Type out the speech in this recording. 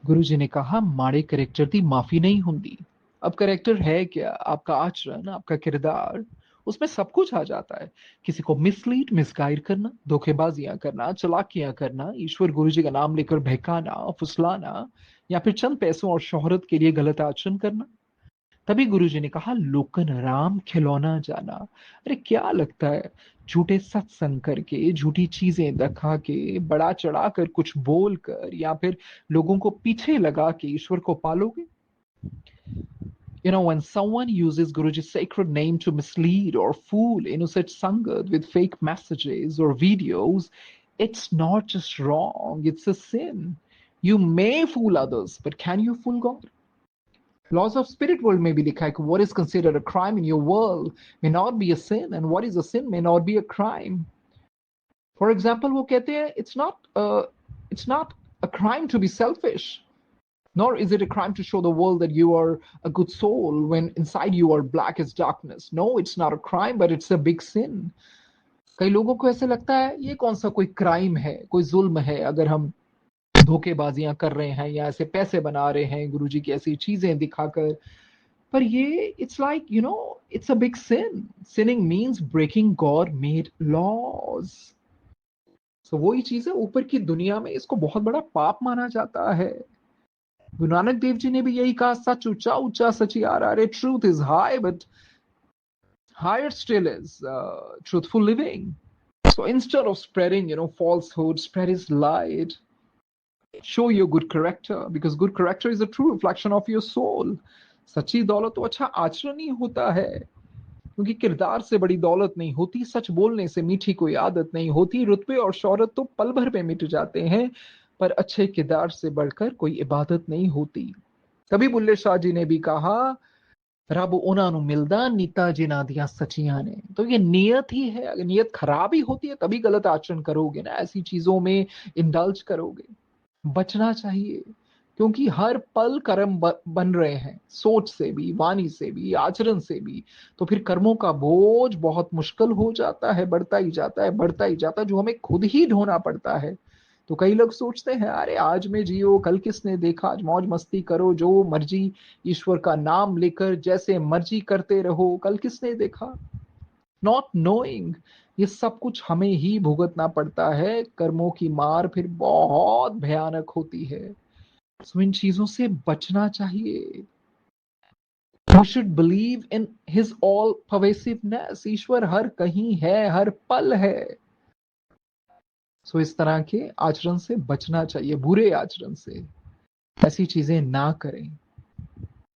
गुरुजी ने कहा, माड़े करैक्टर दी माफी नहीं हुंदी। अब करैक्टर है क्या? आपका आचरण, आपका किरदार, उसमें सब कुछ आ जाता है। किसी को मिसलीड, मिसगाइड करना, धोखेबाजियां करना, चालाकियां करना, ईश्वर गुरुजी का नाम लेकर बहकाना, फुसलाना, या फिर चंद पैसों और शोहरत के लिए गलत आचरण करना। तभी गुरुजी ने कहा, लोकन राम खिलौना जाना। अरे क्या लगता है, झूठे सत्संग करके, झूठी चीजें दिखा के, बड़ा चढ़ा कर कुछ बोल कर, या फिर लोगों को पीछे लगा के ईश्वर को पालोगे? When someone uses Guruji's sacred name to mislead or fool innocent sangat with fake messages or videos, it's not just wrong, it's a sin. You may fool others, but can you fool God? Laws of spirit world में भी लिखा है कि what is considered a crime in your world may not be a sin, and what is a sin may not be a crime. For example, वो कहते हैं it's not a crime to be selfish, nor is it a crime to show the world that you are a good soul when inside you are black as darkness. No, it's not a crime, but it's a big sin. कई लोगों को ऐसे लगता है ये कौन सा कोई क्राइम है, कोई जुल्म है अगर हम धोखेबाजियां कर रहे हैं या ऐसे पैसे बना रहे हैं गुरुजी की ऐसी चीजें दिखाकर। पर ये it's a big sin. Sinning means breaking God made laws. So वही चीज है, ऊपर की दुनिया में इसको बहुत बड़ा पाप माना जाता है। गुरु नानक देव जी ने भी यही कहा, सच ऊंचा ऊंचा सचियारा। अरे truth is high, but higher still is truthful living. So instead of spreading falsehood, spread his light. Show your good character, because good character is a true reflection of your soul. सच्ची दौलत तो अच्छा आचरण ही होता है, क्योंकि किरदार से बड़ी दौलत नहीं होती, सच बोलने से मीठी कोई आदत नहीं होती। रुतबे और शोहरत तो पल भर में मिट जाते हैं, पर अच्छे किरदार से बढ़कर कोई इबादत नहीं होती। तभी बुल्ले शाह जी ने भी कहा, रब उन्हां नू मिलदा नीता जिन्हां दियां सचियां ने। तो ये नियत ही है, अगर नियत खराब ही होती है तभी गलत आचरण करोगे ना, ऐसी चीजों में इंडल्ज करोगे। बचना चाहिए, क्योंकि हर पल कर्म बन रहे हैं, सोच से भी, वाणी से भी, आचरण से भी। तो फिर कर्मों का बोझ बहुत मुश्किल हो जाता है, बढ़ता ही जाता है, बढ़ता ही जाता है, जो हमें खुद ही ढोना पड़ता है। तो कई लोग सोचते हैं, अरे आज में जियो, कल किसने देखा, आज मौज मस्ती करो, जो मर्जी ईश्वर का नाम लेकर जैसे मर्जी करते रहो, कल किसने देखा। नॉट नोइंग ये सब कुछ हमें ही भुगतना पड़ता है। कर्मों की मार फिर बहुत भयानक होती है। सो इन चीजों से बचना चाहिए। We should believe in his all pervasiveness. ईश्वर हर कहीं है, हर पल है। सो इस तरह के आचरण से बचना चाहिए, बुरे आचरण से। ऐसी चीजें ना करें।